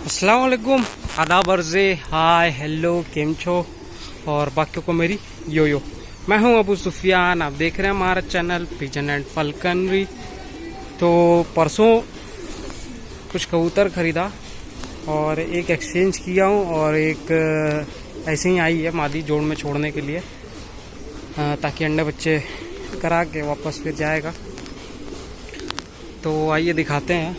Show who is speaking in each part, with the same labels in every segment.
Speaker 1: अस्सलाम वालेकुम, आदाब अर्ज़े, हाय हेलो केम छो और बाकियों को मेरी यो यो। मैं हूं अबू सुफियान, आप देख रहे हैं हमारा चैनल पिजन एंड फल्कनरी। तो परसों कुछ कबूतर खरीदा और एक एक्सचेंज किया हूं और एक ऐसे ही आई है मादी जोड़ में छोड़ने के लिए, ताकि अंडे बच्चे करा के वापस फिर जाएगा। तो आइए दिखाते हैं।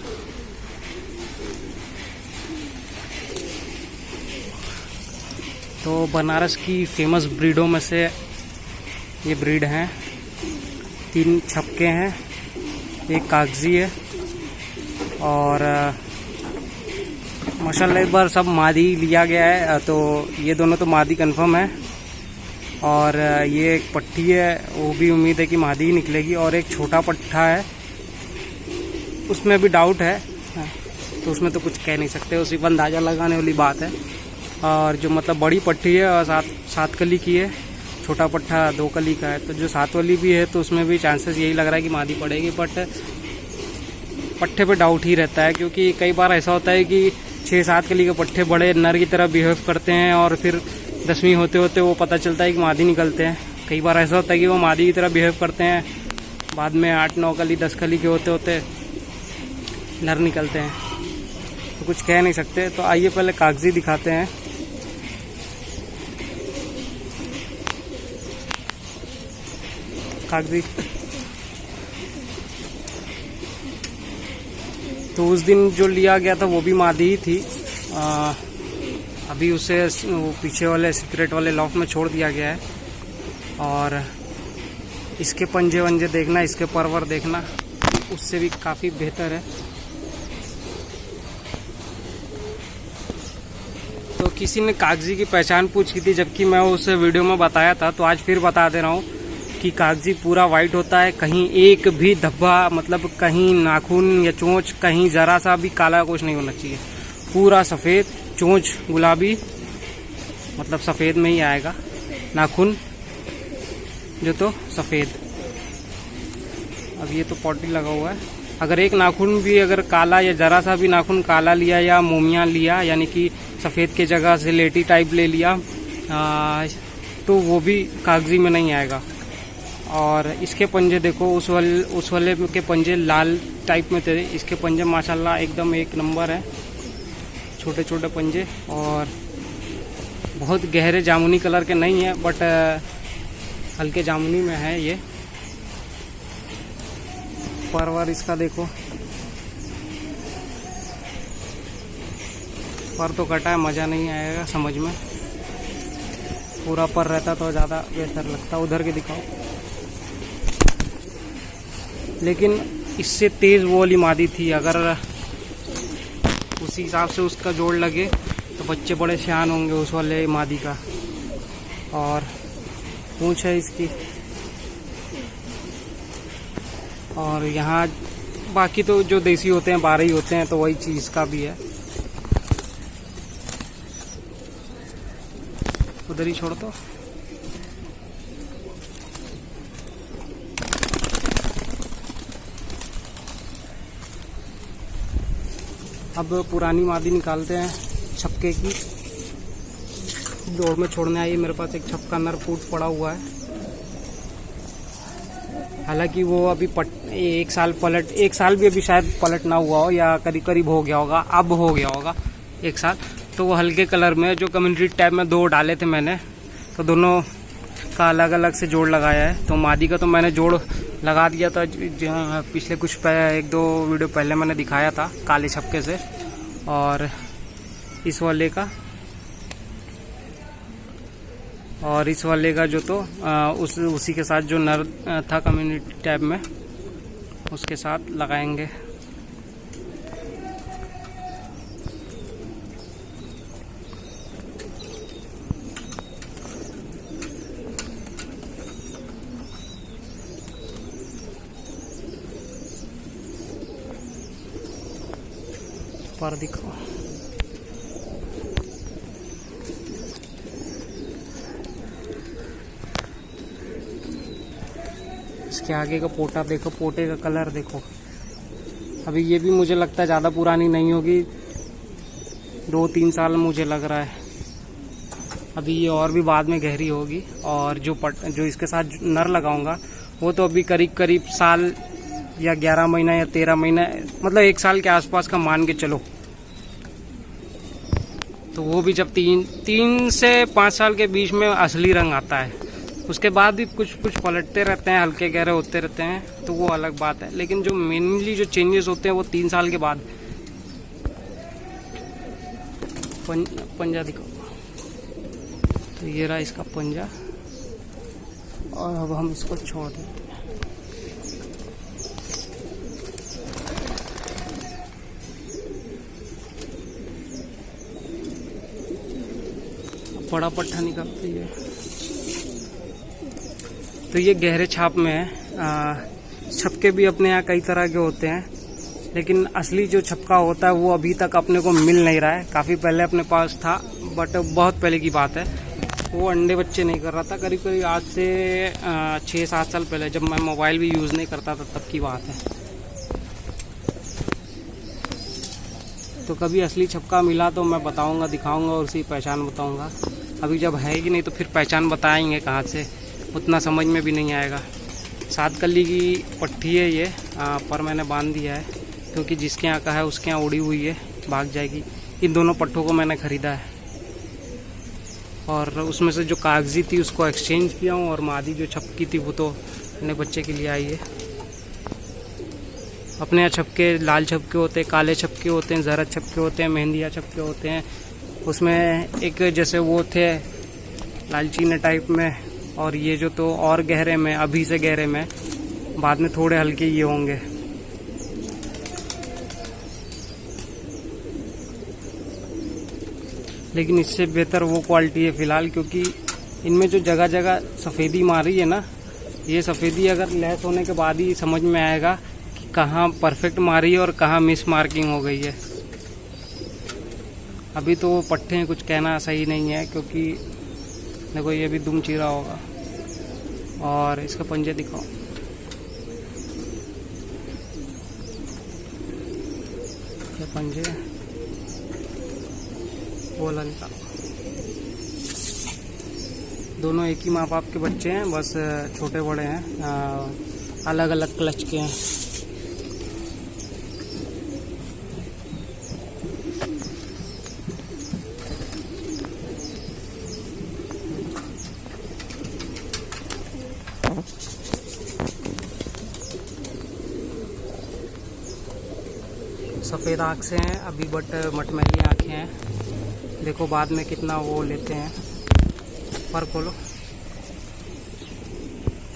Speaker 1: तो बनारस की फेमस ब्रीडों में से ये ब्रीड हैं। 3 छपके हैं, एक कागजी है और माशाल्लाह एक बार सब मादी लिया गया है। तो ये दोनों तो मादी कंफर्म है और ये एक पट्टी है, वो भी उम्मीद है कि मादी ही निकलेगी। और एक छोटा पट्ठा है, उसमें भी डाउट है, तो उसमें तो कुछ कह नहीं सकते, उसी पर अंदाज़ा लगाने वाली बात है। और जो मतलब बड़ी पट्टी है और 7 कली की है, छोटा पट्ठा 2 कली का है। तो जो 7 वाली भी है तो उसमें भी चांसेस यही लग रहा है कि मादी पड़ेगी, बट पट्ठे पे डाउट ही रहता है, क्योंकि कई बार ऐसा होता है कि 6-7 कली के पट्ठे बड़े नर की तरह बिहेव करते हैं और फिर 10वीं होते होते वो पता चलता है कि मादी निकलते हैं। कई बार ऐसा होता है कि वो मादी की तरह बिहेव करते हैं, बाद में 8-9 कली 10 कली के होते होते नर निकलते हैं, तो कुछ कह नहीं सकते। तो आइए पहले कागजी दिखाते हैं। कागजी तो उस दिन जो लिया गया था वो भी मादी ही थी। अभी उसे वो पीछे वाले सीक्रेट वाले लॉफ्ट में छोड़ दिया गया है। और इसके पंजे वंजे देखना, इसके परवर देखना, उससे भी काफ़ी बेहतर है। तो किसी ने कागजी की पहचान पूछी थी, जबकि मैं उस वीडियो में बताया था, तो आज फिर बता दे रहा हूँ कि कागजी पूरा वाइट होता है, कहीं एक भी धब्बा, मतलब कहीं नाखून या चोंच, कहीं ज़रा सा भी काला कुछ नहीं होना चाहिए। पूरा सफ़ेद, चोंच गुलाबी, मतलब सफ़ेद में ही आएगा, नाखून जो तो सफ़ेद। अब ये तो पॉटी लगा हुआ है, अगर एक नाखून भी अगर काला या ज़रा सा भी नाखून काला लिया या मोमिया लिया, यानी कि सफ़ेद के जगह से लेटी टाइप ले लिया, तो वो भी कागजी में नहीं आएगा। और इसके पंजे देखो, उस वाले के पंजे लाल टाइप में थे, इसके पंजे माशाल्लाह एकदम एक नंबर है, छोटे छोटे पंजे और बहुत गहरे जामुनी कलर के नहीं है, बट हल्के जामुनी में है ये। परवर इसका देखो, पर तो कटा है, मज़ा नहीं आएगा समझ में। पूरा पर रहता तो ज़्यादा बेहतर लगता। उधर के दिखाओ। लेकिन इससे तेज़ वो वाली मादी थी, अगर उसी हिसाब से उसका जोड़ लगे तो बच्चे बड़े सियान होंगे उस वाले मादी का। और पूंछ है इसकी, और यहाँ बाकी तो जो देसी होते हैं 12 ही होते हैं, तो वही चीज़ का भी है। उधर ही छोड़ दो। अब पुरानी मादी निकालते हैं छपके की, दौड़ में छोड़ने आई। मेरे पास एक छपका नर फूट पड़ा हुआ है, हालांकि वो अभी 1 साल भी अभी शायद पलट ना हुआ हो, या करीब हो गया होगा, अब हो गया होगा 1 साल। तो वो हल्के कलर में, जो कम्युनिटी टैब में 2 डाले थे मैंने, तो दोनों का अलग अलग से जोड़ लगाया है। तो मादी का तो मैंने जोड़ लगा दिया था, पिछले कुछ 1-2 वीडियो पहले मैंने दिखाया था काले छपके से। और इस वाले का जो तो उसी के साथ जो नर था कम्युनिटी टैब में, उसके साथ लगाएंगे। पर दिखाओ, इसके आगे का पोटा देखो, पोटे का कलर देखो। अभी ये भी मुझे लगता है ज़्यादा पुरानी नहीं होगी, 2-3 साल मुझे लग रहा है। अभी ये और भी बाद में गहरी होगी। और जो इसके साथ नर लगाऊंगा वो तो अभी करीब करीब साल या 11 महीना या 13 महीना, मतलब 1 साल के आसपास का मान के चलो। तो वो भी जब 3 से 5 साल के बीच में असली रंग आता है। उसके बाद भी कुछ कुछ पलटते रहते हैं, हल्के गहरे होते रहते हैं, तो वो अलग बात है। लेकिन जो मेनली जो चेंजेस होते हैं वो 3 साल के बाद। पंजा दिखाओ। तो ये रहा इसका पंजा, और अब हम इसको छोड़ देते हैं। बड़ा पट्टा निकालती है। तो ये गहरे छाप में है। छपके भी अपने यहाँ कई तरह के होते हैं, लेकिन असली जो छपका होता है वो अभी तक अपने को मिल नहीं रहा है। काफ़ी पहले अपने पास था, बट बहुत पहले की बात है। वो अंडे बच्चे नहीं कर रहा था, करीब करीब आज से 6-7 साल पहले, जब मैं मोबाइल भी यूज़ नहीं करता था तब की बात है। तो कभी असली छपका मिला तो मैं बताऊंगा, दिखाऊंगा और उसकी पहचान बताऊंगा। अभी जब है कि नहीं तो फिर पहचान बताएंगे कहाँ से, उतना समझ में भी नहीं आएगा। 7 कली की पट्टी है ये, पर मैंने बांध दिया है क्योंकि जिसके यहाँ का है उसके यहाँ उड़ी हुई है, भाग जाएगी। इन दोनों पट्टों को मैंने ख़रीदा है और उसमें से जो कागजी थी उसको एक्सचेंज किया हूँ, और मादी जो छपकी थी वो तो अपने बच्चे के लिए आई है। अपने यहाँ छपके लाल छपके होते हैं, काले छपके होते हैं, ज़रद छपके होते हैं, मेहंदिया छपके होते हैं। उसमें एक जैसे वो थे लालचीने टाइप में, और ये जो तो और गहरे में, अभी से गहरे में, बाद में थोड़े हल्के ये होंगे। लेकिन इससे बेहतर वो क्वालिटी है फ़िलहाल, क्योंकि इनमें जो जगह जगह सफ़ेदी मारी है ना, ये सफ़ेदी अगर लैस होने के बाद ही समझ में आएगा कि कहाँ परफेक्ट मारी है और कहाँ मिस मार्किंग हो गई है। अभी तो वो पट्टे हैं, कुछ कहना सही नहीं है, क्योंकि देखो ये भी दुम चीरा होगा। और इसका पंजे दिखाओ। ये पंजे बोला निकालो। दोनों एक ही माँ बाप के बच्चे हैं, बस छोटे बड़े हैं, अलग अलग क्लच के हैं। सफ़ेद आँख से हैं अभी, बट मटमैली आँखें हैं। देखो बाद में कितना वो लेते हैं। पर खोलो।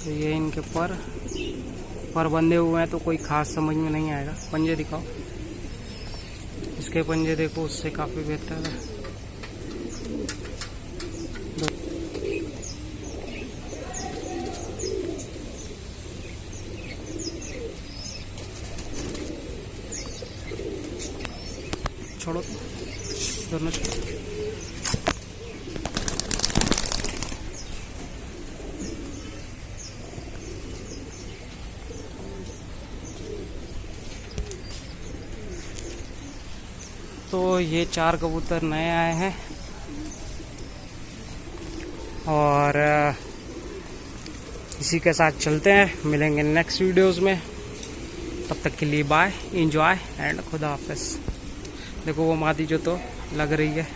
Speaker 1: तो ये इनके पर बंधे हुए हैं, तो कोई खास समझ में नहीं आएगा। पंजे दिखाओ। इसके पंजे देखो, उससे काफ़ी बेहतर है। छोड़ो दोनों छोड़ो। तो ये 4 कबूतर नए आए हैं, और इसी के साथ चलते हैं। मिलेंगे नेक्स्ट वीडियोस में, तब तक के लिए बाय, एंजॉय एंड खुदा हाफिज़। देखो वो मादी जो तो लग रही है,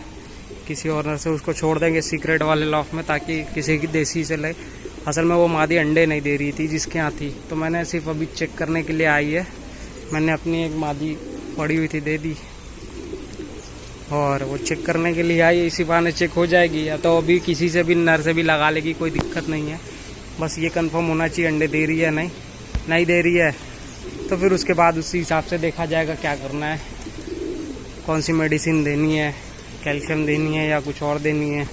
Speaker 1: किसी ऑनर से उसको छोड़ देंगे सीक्रेट वाले लॉफ्ट में, ताकि किसी की देसी से ले। असल में वो मादी अंडे नहीं दे रही थी जिसके यहाँ थी, तो मैंने सिर्फ अभी चेक करने के लिए आई है। मैंने अपनी एक मादी पड़ी हुई थी दे दी, और वो चेक करने के लिए आई, इसी बहाने चेक हो जाएगी। या तो अभी किसी से भी नर से भी लगा लेगी, कोई दिक्कत नहीं है। बस ये कंफर्म होना चाहिए अंडे दे रही है नहीं दे रही है, तो फिर उसके बाद उसी हिसाब से देखा जाएगा क्या करना है, कौन सी मेडिसिन देनी है, कैल्शियम देनी है या कुछ और देनी है।